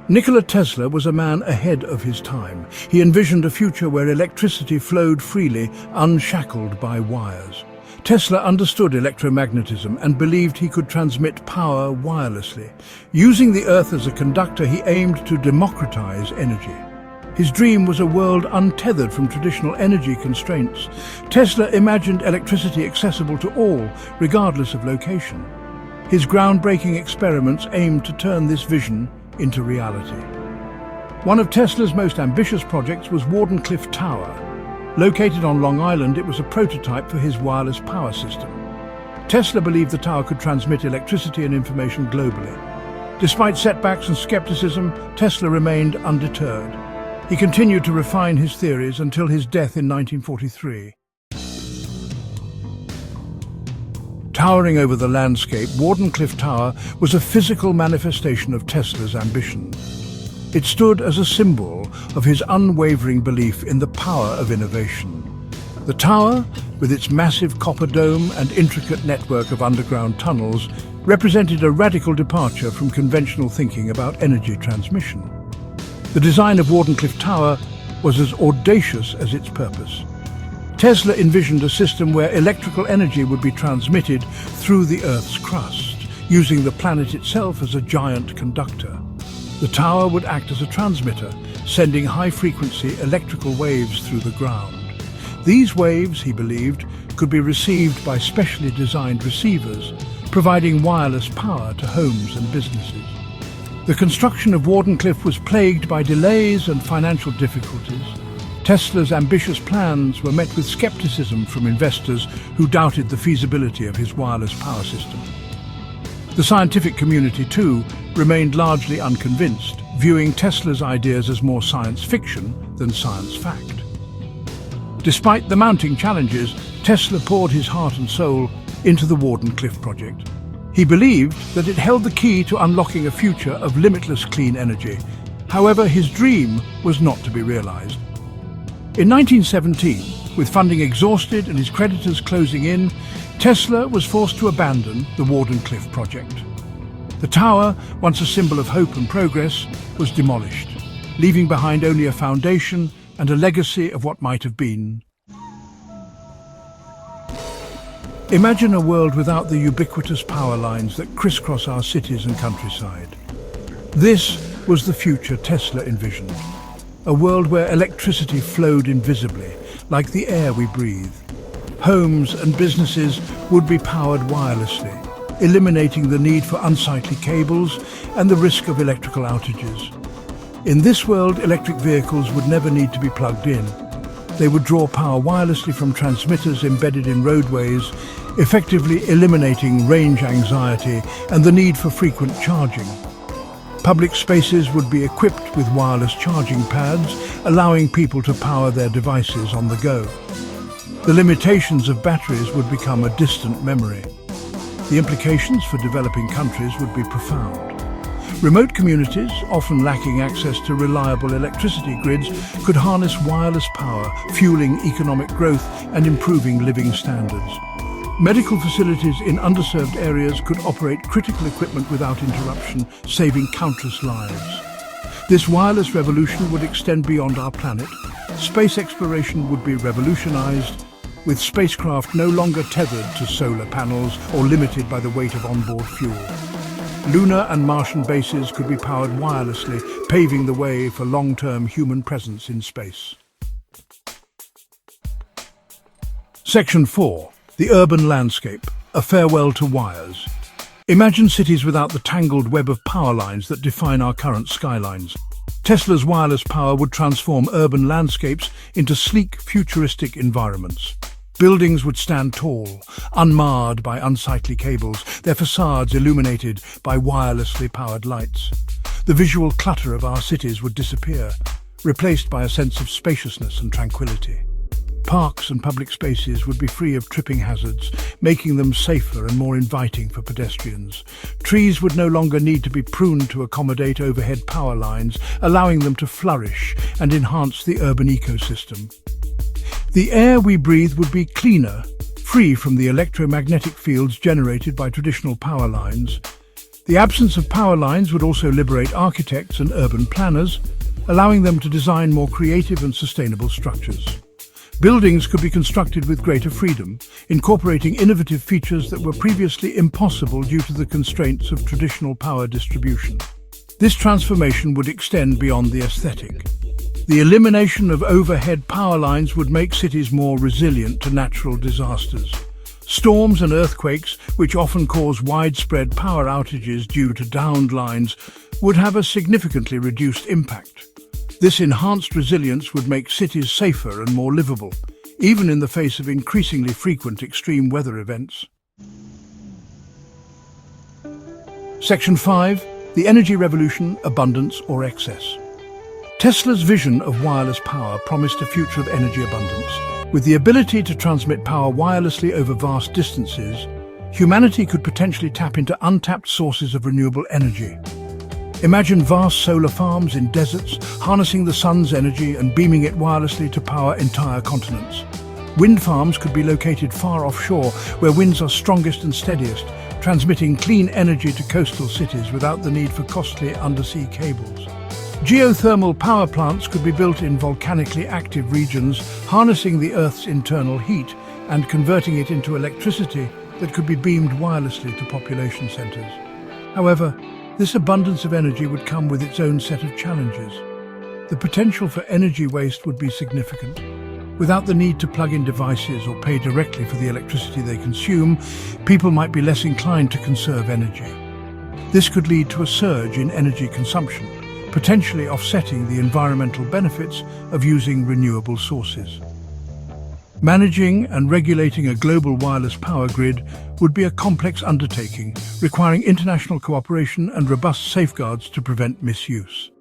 Nikola Tesla was a man ahead of his time. He envisioned a future where electricity flowed freely, unshackled by wires. Tesla understood electromagnetism and believed he could transmit power wirelessly. Using the Earth as a conductor, he aimed to democratize energy. His dream was a world untethered from traditional energy constraints. Tesla imagined electricity accessible to all, regardless of location. His groundbreaking experiments aimed to turn this vision into reality. One of Tesla's most ambitious projects was Wardenclyffe Tower. Located on Long Island, it was a prototype for his wireless power system. Tesla believed the tower could transmit electricity and information globally. Despite setbacks and skepticism, Tesla remained undeterred. He continued to refine his theories until his death in 1943. Towering over the landscape, Wardenclyffe Tower was a physical manifestation of Tesla's ambition. It stood as a symbol of his unwavering belief in the power of innovation. The tower, with its massive copper dome and intricate network of underground tunnels, represented a radical departure from conventional thinking about energy transmission. The design of Wardenclyffe Tower was as audacious as its purpose. Tesla envisioned a system where electrical energy would be transmitted through the Earth's crust, using the planet itself as a giant conductor. The tower would act as a transmitter, sending high-frequency electrical waves through the ground. These waves, he believed, could be received by specially designed receivers, providing wireless power to homes and businesses. The construction of Wardenclyffe was plagued by delays and financial difficulties. Tesla's ambitious plans were met with skepticism from investors who doubted the feasibility of his wireless power system. The scientific community, too, remained largely unconvinced, viewing Tesla's ideas as more science fiction than science fact. Despite the mounting challenges, Tesla poured his heart and soul into the Wardenclyffe project. He believed that it held the key to unlocking a future of limitless clean energy. However, his dream was not to be realized. In 1917, with funding exhausted and his creditors closing in, Tesla was forced to abandon the Wardenclyffe project. The tower, once a symbol of hope and progress, was demolished, leaving behind only a foundation and a legacy of what might have been. Imagine a world without the ubiquitous power lines that crisscross our cities and countryside. This was the future Tesla envisioned. A world where electricity flowed invisibly, like the air we breathe. Homes and businesses would be powered wirelessly, eliminating the need for unsightly cables and the risk of electrical outages. In this world, electric vehicles would never need to be plugged in. They would draw power wirelessly from transmitters embedded in roadways, effectively eliminating range anxiety and the need for frequent charging. Public spaces would be equipped with wireless charging pads, allowing people to power their devices on the go. The limitations of batteries would become a distant memory. The implications for developing countries would be profound. Remote communities, often lacking access to reliable electricity grids, could harness wireless power, fueling economic growth and improving living standards. Medical facilities in underserved areas could operate critical equipment without interruption, saving countless lives. This wireless revolution would extend beyond our planet. Space exploration would be revolutionized, with spacecraft no longer tethered to solar panels or limited by the weight of onboard fuel. Lunar and Martian bases could be powered wirelessly, paving the way for long-term human presence in space. Section 4. The urban landscape, a farewell to wires. Imagine cities without the tangled web of power lines that define our current skylines. Tesla's wireless power would transform urban landscapes into sleek, futuristic environments. Buildings would stand tall, unmarred by unsightly cables, their facades illuminated by wirelessly powered lights. The visual clutter of our cities would disappear, replaced by a sense of spaciousness and tranquility. Parks and public spaces would be free of tripping hazards, making them safer and more inviting for pedestrians. Trees would no longer need to be pruned to accommodate overhead power lines, allowing them to flourish and enhance the urban ecosystem. The air we breathe would be cleaner, free from the electromagnetic fields generated by traditional power lines. The absence of power lines would also liberate architects and urban planners, allowing them to design more creative and sustainable structures. Buildings could be constructed with greater freedom, incorporating innovative features that were previously impossible due to the constraints of traditional power distribution. This transformation would extend beyond the aesthetic. The elimination of overhead power lines would make cities more resilient to natural disasters. Storms and earthquakes, which often cause widespread power outages due to downed lines, would have a significantly reduced impact. This enhanced resilience would make cities safer and more livable, even in the face of increasingly frequent extreme weather events. Section 5. The Energy Revolution, Abundance or Excess. Tesla's vision of wireless power promised a future of energy abundance. With the ability to transmit power wirelessly over vast distances, humanity could potentially tap into untapped sources of renewable energy. Imagine vast solar farms in deserts, harnessing the sun's energy and beaming it wirelessly to power entire continents. Wind farms could be located far offshore, where winds are strongest and steadiest, transmitting clean energy to coastal cities without the need for costly undersea cables. Geothermal power plants could be built in volcanically active regions, harnessing the Earth's internal heat and converting it into electricity that could be beamed wirelessly to population centers. However, this abundance of energy would come with its own set of challenges. The potential for energy waste would be significant. Without the need to plug in devices or pay directly for the electricity they consume, people might be less inclined to conserve energy. This could lead to a surge in energy consumption, potentially offsetting the environmental benefits of using renewable sources. Managing and regulating a global wireless power grid would be a complex undertaking, requiring international cooperation and robust safeguards to prevent misuse.